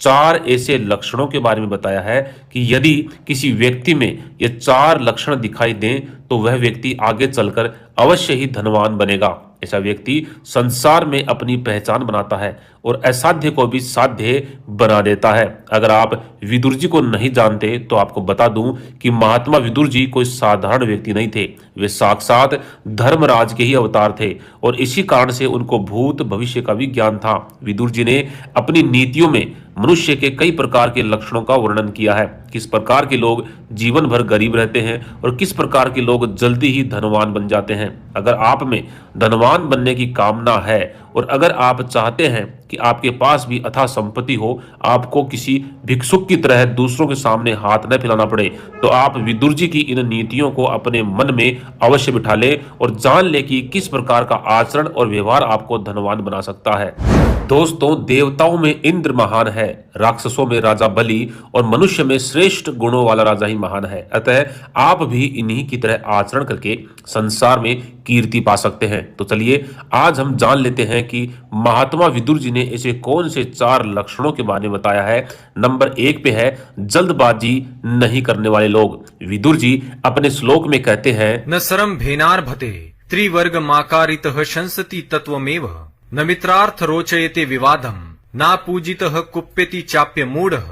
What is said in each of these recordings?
चार ऐसे लक्षणों के बारे में बताया है कि यदि किसी व्यक्ति में ये चार लक्षण दिखाई दें तो वह व्यक्ति आगे चलकर अवश्य ही धनवान बनेगा। ऐसा व्यक्ति संसार में अपनी पहचान बनाता है और असाध्य को भी साध्य बना देता है। अगर आप विदुर जी को नहीं जानते तो आपको बता दूं कि महात्मा विदुर जी कोई साधारण व्यक्ति नहीं थे। वे साक्षात धर्मराज के ही अवतार थे और इसी कारण से उनको भूत भविष्य का भी ज्ञान था। विदुर जी ने अपनी नीतियों में मनुष्य के कई प्रकार के लक्षणों का वर्णन किया है। किस प्रकार के लोग जीवन भर गरीब रहते हैं और किस प्रकार के लोग जल्दी ही धनवान बन जाते हैं। अगर आप में धनवान बनने की कामना है और अगर आप चाहते हैं कि आपके पास भी अथाह संपत्ति हो, आपको किसी भिक्षुक की तरह दूसरों के सामने हाथ न फैलाना पड़े, तो आप विदुर जी की इन नीतियों को अपने मन में अवश्य बिठा ले और जान ले कि किस प्रकार का आचरण और व्यवहार आपको धनवान बना सकता है। दोस्तों, देवताओं में इंद्र महान है, राक्षसों में राजा बलि और मनुष्य में श्रेष्ठ गुणों वाला राजा ही महान है। अतः आप भी इन्हीं की तरह आचरण करके संसार में कीर्ति पा सकते हैं। तो चलिए आज हम जान लेते हैं कि महात्मा विदुर जी ने ऐसे कौन से चार लक्षणों के बारे में बताया है। नंबर 1 पे है जल्दबाजी नहीं करने वाले लोग। विदुर जी अपने श्लोक में कहते हैं, न सरम भेनार्भते त्रिवर्ग माकारितः शंसति तत्वमेव न मित्रार्थ रोचयते विवादम ना पूजितः कुप्यति चाप्य मूढ़ः।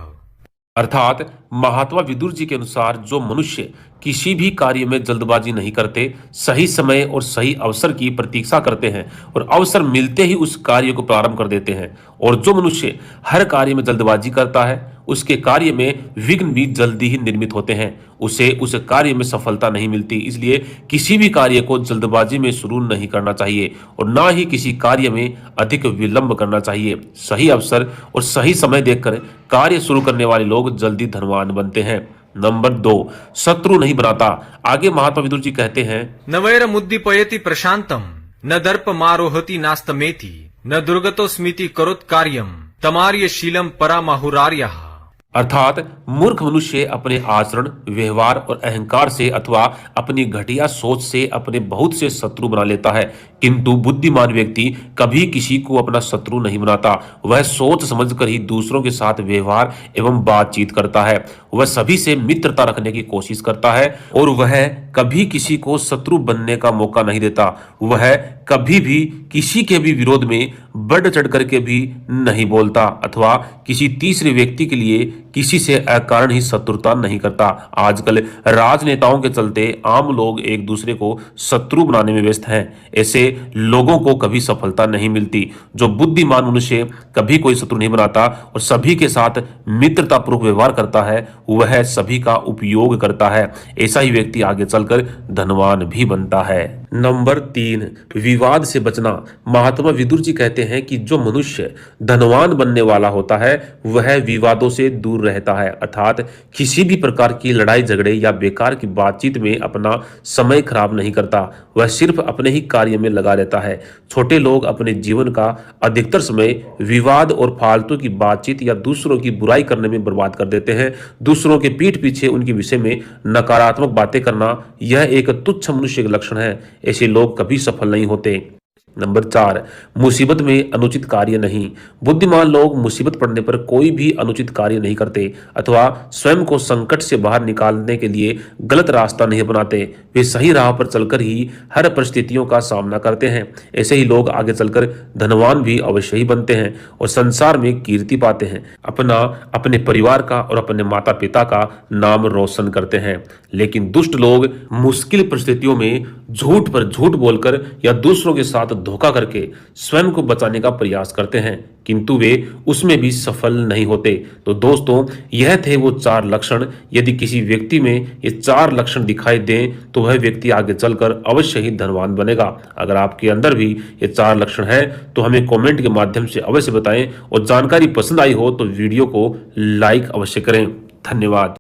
अर्थात महात्मा विदुर जी के अनुसार जो मनुष्य किसी भी कार्य में जल्दबाजी नहीं करते, सही समय और सही अवसर की प्रतीक्षा करते हैं और अवसर मिलते ही उस कार्य को प्रारंभ कर देते हैं, और जो मनुष्य हर कार्य में जल्दबाजी करता है उसके कार्य में विघ्न भी जल्दी ही निर्मित होते हैं, उसे उस कार्य में सफलता नहीं मिलती। इसलिए किसी भी कार्य को जल्दबाजी में शुरू नहीं करना चाहिए और ना ही किसी कार्य में अधिक विलंब करना चाहिए। सही अवसर और सही समय देखकर कार्य शुरू करने वाले लोग जल्दी धनवान बनते हैं। नंबर 2, शत्रु नहीं बनाता। आगे महात्मा विदुर जी कहते हैं, न वैरमुद्दीपयति प्रशांतम न दर्प मारोहति नास्तमेति न दुर्गतो स्मिति करोत् कार्यम तमार्य शीलम परामाहुरार्यः। अर्थात मूर्ख मनुष्य अपने आचरण, व्यवहार और अहंकार से अथवा अपनी घटिया सोच से अपने बहुत से शत्रु बना लेता है, किंतु बुद्धिमान व्यक्ति कभी किसी को अपना शत्रु नहीं बनाता। वह सोच समझकर ही दूसरों के साथ व्यवहार एवं बातचीत करता है। वह सभी से मित्रता रखने की कोशिश करता है और वह कभी किसी को शत्रु बनने का मौका नहीं देता। वह कभी भी किसी के भी विरोध में बढ़ चढ़ करके भी नहीं बोलता अथवा किसी तीसरे व्यक्ति के लिए किसी से अकारण ही शत्रुता नहीं करता। आजकल राजनेताओं के चलते आम लोग एक दूसरे को शत्रु बनाने में व्यस्त हैं। ऐसे लोगों को कभी सफलता नहीं मिलती। जो बुद्धिमान मनुष्य कभी कोई शत्रु नहीं बनाता और सभी के साथ मित्रतापूर्वक व्यवहार करता है, वह सभी का उपयोग करता है। ऐसा ही व्यक्ति आगे चलकर धनवान भी बनता है। नंबर 3, विवाद से बचना। महात्मा विदुर जी कहते हैं कि जो मनुष्य धनवान बनने वाला होता है वह विवादों से दूर रहता है, अर्थात किसी भी प्रकार की लड़ाई झगड़े या बेकार की बातचीत में अपना समय खराब नहीं करता। वह सिर्फ अपने ही कार्य में लगा रहता है। छोटे लोग अपने जीवन का अधिकतर समय विवाद और फालतू की बातचीत या दूसरों की बुराई करने में बर्बाद कर देते हैं। दूसरों के पीठ पीछे उनके विषय में नकारात्मक बातें करना, यह एक तुच्छ मनुष्य का लक्षण है। ऐसे लोग कभी सफल नहीं होते। नंबर 4, मुसीबत में अनुचित कार्य नहीं। बुद्धिमान लोग मुसीबत पड़ने पर कोई भी अनुचित कार्य नहीं करते अथवा स्वयं को संकट से बाहर निकालने के लिए गलत रास्ता नहीं अपनाते। वे सही राह पर चलकर ही हर परिस्थितियों का सामना करते हैं। ऐसे ही लोग आगे चलकर धनवान भी अवश्य ही बनते हैं और संसार में कीर्ति पाते हैं, अपने परिवार का और अपने माता पिता का नाम रोशन करते हैं। लेकिन दुष्ट लोग मुश्किल परिस्थितियों में झूठ पर झूठ बोलकर या दूसरों के साथ धोखा करके स्वयं को बचाने का प्रयास करते हैं, किंतु वे उसमें भी सफल नहीं होते। तो दोस्तों, यह थे वो 4 लक्षण। यदि किसी व्यक्ति में ये 4 लक्षण दिखाई दें तो वह व्यक्ति आगे चलकर अवश्य ही धनवान बनेगा। अगर आपके अंदर भी ये 4 लक्षण है तो हमें कमेंट के माध्यम से अवश्य बताएं और जानकारी पसंद आई हो तो वीडियो को लाइक अवश्य करें। धन्यवाद।